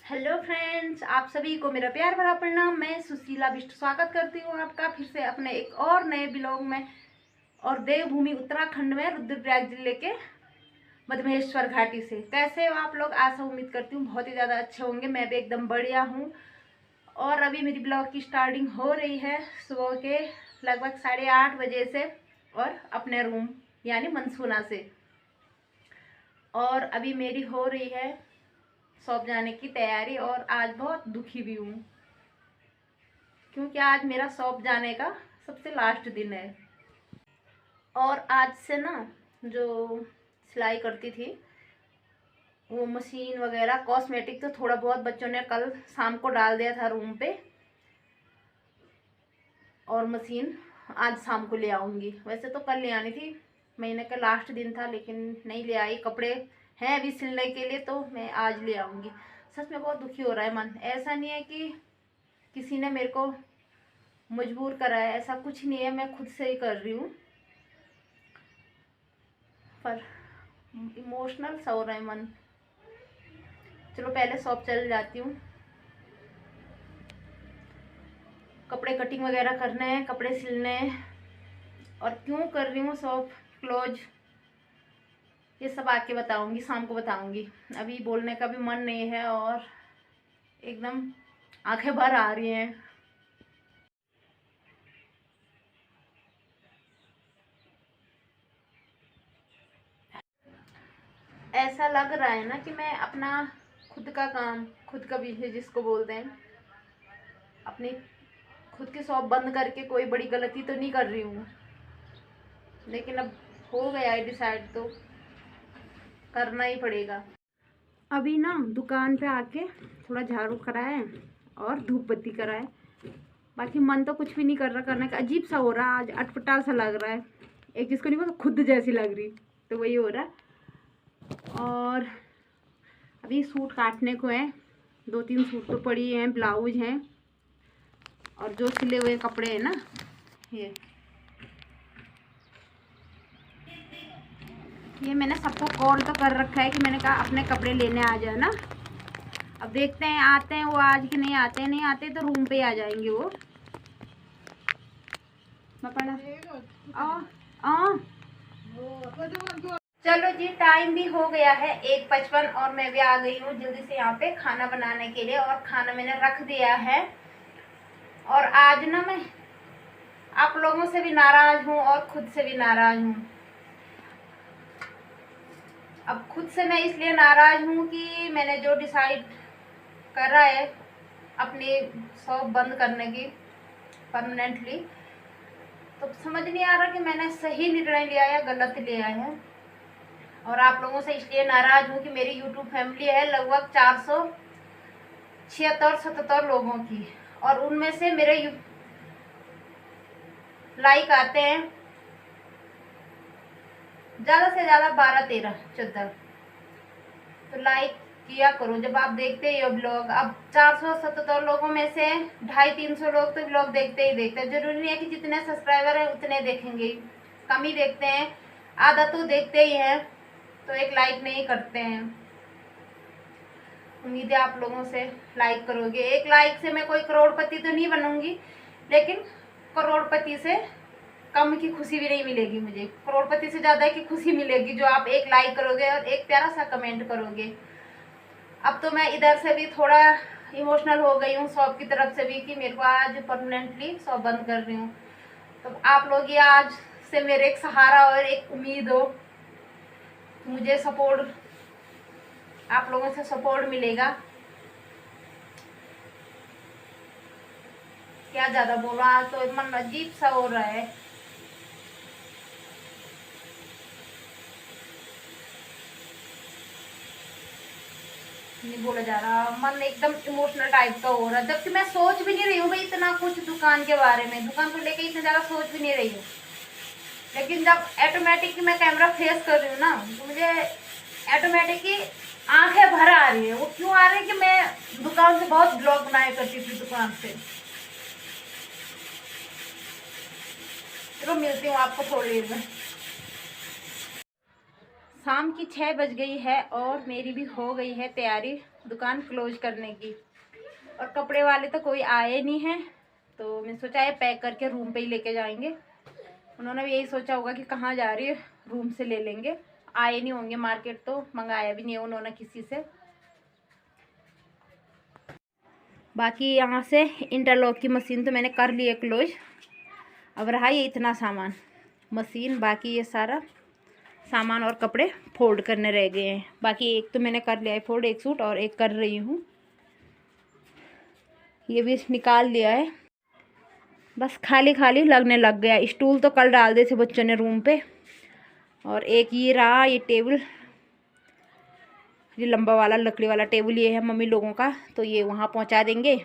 Hello friends, आप सभी को मेरा प्यार भरा प्रणाम। मैं सुशीला बिष्ट स्वागत करती हूँ आपका फिर से अपने एक और नए ब्लॉग में। और देवभूमि उत्तराखंड में रुद्रप्रयाग जिले के मधमेश्वर घाटी से। कैसे हो आप लोग? आशा उम्मीद करती हूँ बहुत ही ज़्यादा अच्छे होंगे। मैं भी एकदम बढ़िया हूँ। और अभी मेरी ब्लॉग की स्टार्टिंग हो रही है सुबह के लगभग 8:30 बजे से, और अपने रूम यानी मनसूना से। और अभी मेरी हो रही है शॉप जाने की तैयारी, और आज बहुत दुखी भी हूँ क्योंकि आज मेरा शॉप जाने का सबसे लास्ट दिन है। और आज से ना, जो सिलाई करती थी वो मशीन वगैरह कॉस्मेटिक तो थोड़ा बहुत बच्चों ने कल शाम को डाल दिया था रूम पे, और मशीन आज शाम को ले आऊँगी। वैसे तो कल ले आनी थी, महीने का लास्ट दिन था, लेकिन नहीं ले आई। कपड़े हैं अभी सिलने के लिए, तो मैं आज ले आऊँगी। सच में बहुत दुखी हो रहा है मन। ऐसा नहीं है कि किसी ने मेरे को मजबूर करा है, ऐसा कुछ नहीं है, मैं खुद से ही कर रही हूँ। पर इमोशनल सा हो रहा है मन। चलो पहले शॉप चल जाती हूँ, कपड़े कटिंग वगैरह करने हैं, कपड़े सिलने हैं। और क्यों कर रही हूँ शॉप क्लोज, ये सब आके बताऊंगी, शाम को बताऊंगी। अभी बोलने का भी मन नहीं है, और एकदम आंखें भर आ रही हैं। ऐसा लग रहा है ना कि मैं अपना खुद का काम, खुद का बिजनेस जिसको बोलते हैं, अपनी खुद की शॉप बंद करके कोई बड़ी गलती तो नहीं कर रही हूँ। लेकिन अब हो गया है डिसाइड, तो करना ही पड़ेगा। अभी ना दुकान पे आके थोड़ा झाड़ू कराए और धूप बत्ती कराए। बाकी मन तो कुछ भी नहीं कर रहा करने का। अजीब सा हो रहा है आज, अटपटा सा लग रहा है। एक जिसको नहीं पता, खुद जैसी लग रही, तो वही हो रहा है। और अभी सूट काटने को है, 2-3 सूट तो पड़ी हैं, ब्लाउज हैं, और जो सिले हुए कपड़े हैं ना, ये मैंने सबको कॉल तो कर रखा है कि मैंने कहा अपने कपड़े लेने आ जाए ना। अब देखते हैं आते हैं वो आज कि नहीं आते हैं। नहीं आते तो रूम पे आ जाएंगे वो। चलो जी, टाइम भी हो गया है 1:55, और मैं भी आ गई हूँ जल्दी से यहाँ पे खाना बनाने के लिए। और खाना मैंने रख दिया है। और आज ना मैं आप लोगों से भी नाराज हूँ और खुद से भी नाराज हूँ। अब खुद से मैं इसलिए नाराज हूँ कि मैंने जो डिसाइड करा है अपनी शॉप बंद करने की परमानेंटली, तो समझ नहीं आ रहा कि मैंने सही निर्णय लिया या गलत लिया है। और आप लोगों से इसलिए नाराज हूँ कि मेरी यूट्यूब फैमिली है लगभग 476-77 लोगों की, और उनमें से मेरे लाइक आते हैं ज़्यादा से ज़्यादा 12-13-14। तो लाइक किया करो जब आप देखते ही हो ब्लॉग। अब 477 लोगों में से 250-300 लोग तो ब्लॉग देखते ही देखते हैं। जरूरी नहीं है कि जितने सब्सक्राइबर हैं उतने देखेंगे, कम ही देखते हैं, आधा तो देखते ही हैं, तो एक लाइक नहीं करते हैं। उम्मीद है आप लोगों से लाइक करोगे। एक लाइक से मैं कोई करोड़पति तो नहीं बनूंगी, लेकिन करोड़पति से कम की खुशी भी नहीं मिलेगी मुझे। करोड़पति से ज़्यादा की खुशी मिलेगी जो आप एक लाइक करोगे और एक प्यारा सा कमेंट करोगे। अब तो मैं इधर से भी थोड़ा इमोशनल हो गई हूँ, शॉप की तरफ से भी, कि मेरे को आज परमानेंटली शॉप बंद कर रही हूँ। तो आप लोग ये आज से मेरे एक सहारा और एक उम्मीद हो, मुझे सपोर्ट, आप लोगों से सपोर्ट मिलेगा। क्या ज़्यादा बोला, तो मन अजीब सा हो रहा है। नहीं बोला जा रहा, मन एकदम इमोशनल टाइप का हो रहा है, जबकि मैं सोच भी नहीं रही हूँ भाई इतना कुछ दुकान के बारे में, दुकान को लेके इतना ज़्यादा सोच भी नहीं रही हूँ। लेकिन जब ऑटोमेटिक मैं कैमरा फेस कर रही हूँ ना, तो मुझे ऑटोमेटिक ही आंखें भर आ रही है। वो क्यों आ रही है कि मैं दुकान से बहुत ब्लॉग बनाया करती थी दुकान से। चलो मिलती हूँ आपको थोड़ी देर में। शाम की 6 बज गई है और मेरी भी हो गई है तैयारी, दुकान क्लोज करने की। और कपड़े वाले तो कोई आए नहीं हैं, तो मैं सोचा है पैक करके रूम पे ही लेके जाएंगे। उन्होंने भी यही सोचा होगा कि कहाँ जा रही है, रूम से ले लेंगे। आए नहीं होंगे मार्केट, तो मंगाया भी नहीं है उन्होंने किसी से। बाकी यहाँ से इंटरलॉक की मशीन तो मैंने कर ली है क्लोज। अब रहा ये इतना सामान, मशीन, बाकी ये सारा सामान और कपड़े फोल्ड करने रह गए हैं। बाकी एक तो मैंने कर लिया है फोल्ड, एक सूट, और एक कर रही हूँ। ये भी निकाल लिया है, बस खाली खाली लगने लग गया। स्टूल तो कल डाल दिए थे बच्चों ने रूम पे। और एक ये रहा, ये टेबल, ये लंबा वाला लकड़ी वाला टेबल ये है मम्मी लोगों का, तो ये वहाँ पहुँचा देंगे।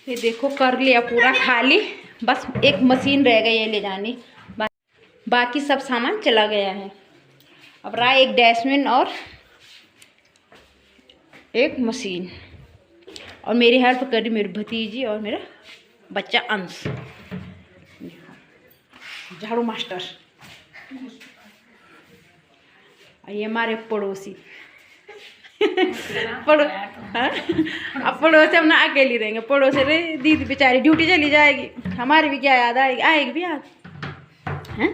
ये देखो कर लिया पूरा खाली, बस एक मशीन रह गई है ले जानी, बाकी सब सामान चला गया है। अब रहा एक डस्टबिन और एक मशीन। और मेरी हेल्प कर रही मेरी भतीजी और मेरा बच्चा अंश, झाड़ू मास्टर। ये हमारे पड़ोसी अब पड़ोसी हम ना अकेली रहेंगे। पड़ोसी रे दीदी बेचारी ड्यूटी चली जाएगी, हमारी भी क्या याद आएगी, आएगी भी याद हैं।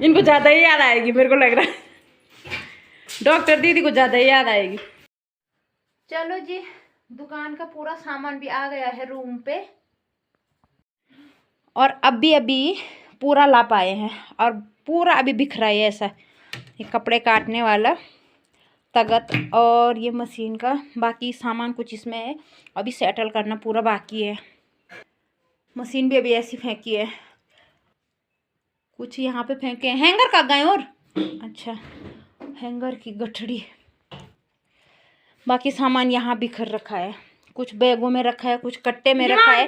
इनको ज़्यादा ही याद आएगी, मेरे को लग रहा है डॉक्टर दीदी को ज़्यादा ही याद आएगी। चलो जी, दुकान का पूरा सामान भी आ गया है रूम पे, और अभी पूरा ला पाए हैं, और पूरा अभी बिखरा है ऐसा। ये कपड़े काटने वाला तगत और ये मशीन का, बाकी सामान कुछ इसमें है अभी सेटल करना पूरा बाकी है। मशीन भी अभी ऐसी फेंकी है, कुछ यहाँ पे फेंके हैं। हैंगर का गए और अच्छा हैंगर की गठड़ी। बाकी सामान यहाँ बिखर रखा है, कुछ बैगों में रखा है, कुछ कट्टे में रखा है।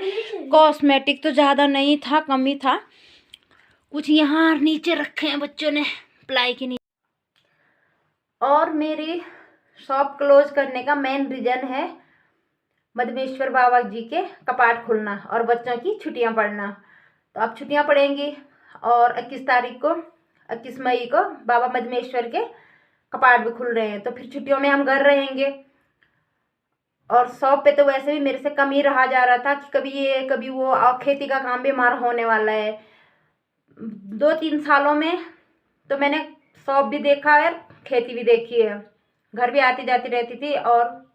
कॉस्मेटिक तो ज़्यादा नहीं था, कम ही था। कुछ यहाँ नीचे रखे हैं बच्चों ने प्लाई के नीचे। और मेरी शॉप क्लोज करने का मेन रीज़न है मधमेश्वर बाबा जी के कपाट खुलना और बच्चों की छुट्टियां पड़ना। तो अब छुट्टियां पड़ेंगी, और 21 मई को बाबा मधमेश्वर के कपाट भी खुल रहे हैं, तो फिर छुट्टियों में हम घर रहेंगे। और शॉप पे तो वैसे भी मेरे से कम ही रहा जा रहा था कि कभी ये कभी वो, और खेती का काम भी हमारा होने वाला है। 2-3 सालों में तो मैंने शॉप भी देखा है, खेती भी देखी है। घर भी आती जाती रहती थी, और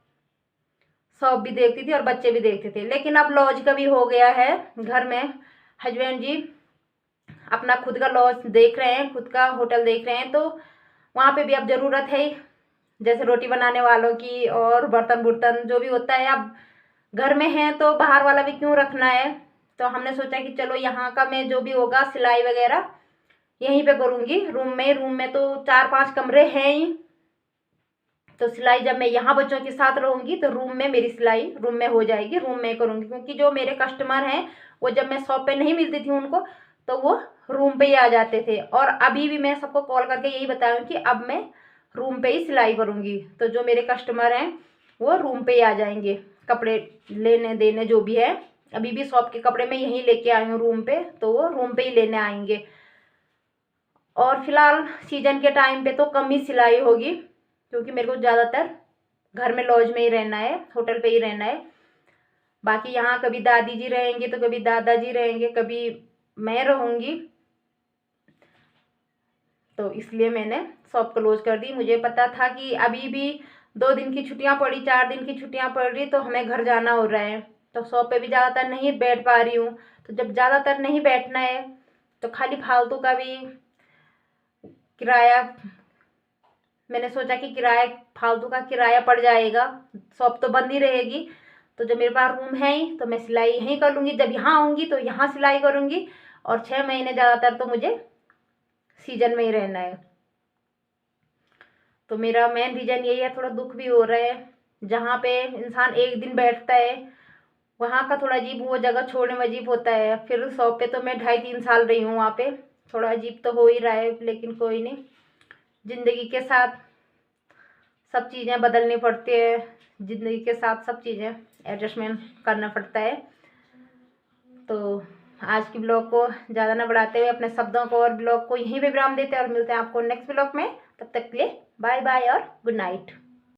शॉप भी देखती थी, और बच्चे भी देखते थे। लेकिन अब लॉज का भी हो गया है घर में। हस्बैंड जी अपना खुद का लॉज देख रहे हैं, खुद का होटल देख रहे हैं, तो वहाँ पे भी अब ज़रूरत है, जैसे रोटी बनाने वालों की और बर्तन बुर्तन जो भी होता है। अब घर में है तो बाहर वाला भी क्यों रखना है। तो हमने सोचा कि चलो यहाँ का मैं जो भी होगा सिलाई वगैरह यहीं पे करूँगी, रूम में तो 4-5 कमरे हैं ही। तो सिलाई जब मैं यहाँ बच्चों के साथ रहूँगी तो रूम में मेरी सिलाई रूम में हो जाएगी, रूम में करूँगी। क्योंकि जो मेरे कस्टमर हैं वो जब मैं शॉप पे नहीं मिलती थी उनको, तो वो रूम पे ही आ जाते थे। और अभी भी मैं सबको कॉल करके यही बताऊँ कि अब मैं रूम पे ही सिलाई करूँगी। तो जो मेरे कस्टमर हैं वो रूम पे ही आ जाएंगे, कपड़े लेने देने जो भी है। अभी भी शॉप के कपड़े मैं यहीं लेके आई हूँ रूम पे, तो वो रूम पे ही लेने आएंगे। और फिलहाल सीजन के टाइम पे तो कम ही सिलाई होगी, क्योंकि मेरे को ज़्यादातर घर में लॉज में ही रहना है, होटल पे ही रहना है। बाकी यहाँ कभी दादी जी रहेंगे तो कभी दादाजी रहेंगे, कभी मैं रहूँगी। तो इसलिए मैंने शॉप क्लोज कर दी। मुझे पता था कि अभी भी 2 दिन की छुट्टियाँ पड़ी, 4 दिन की छुट्टियाँ पड़ रही, तो हमें घर जाना हो रहा है। तो शॉप पे भी ज़्यादातर नहीं बैठ पा रही हूँ। तो जब ज़्यादातर नहीं बैठना है तो खाली फालतू का भी किराया, मैंने सोचा कि किराया, फालतू का किराया पड़ जाएगा, शॉप तो बंद ही रहेगी। तो जब मेरे पास रूम है ही तो मैं सिलाई यहीं कर लूँगी। जब यहाँ आऊँगी तो यहाँ सिलाई करूँगी, और 6 महीने ज़्यादातर तो मुझे सीजन में ही रहना है। तो मेरा मेन रीज़न यही है। थोड़ा दुख भी हो रहा है, जहाँ पे इंसान एक दिन बैठता है वहाँ का थोड़ा अजीब, वो जगह छोड़ने में अजीब होता है। फिर शॉप पे तो मैं 2.5-3 साल रही हूँ, वहाँ पे थोड़ा अजीब तो हो ही रहा है। लेकिन कोई नहीं, ज़िंदगी के साथ सब चीज़ें बदलनी पड़ती है, ज़िंदगी के साथ सब चीज़ें एडजस्टमेंट करना पड़ता है। तो आज की ब्लॉग को ज़्यादा ना बढ़ाते हुए अपने शब्दों को और ब्लॉग को यहीं पे विराम देते हैं और मिलते हैं आपको नेक्स्ट ब्लॉग में। तब तक के लिए बाय बाय और गुड नाइट।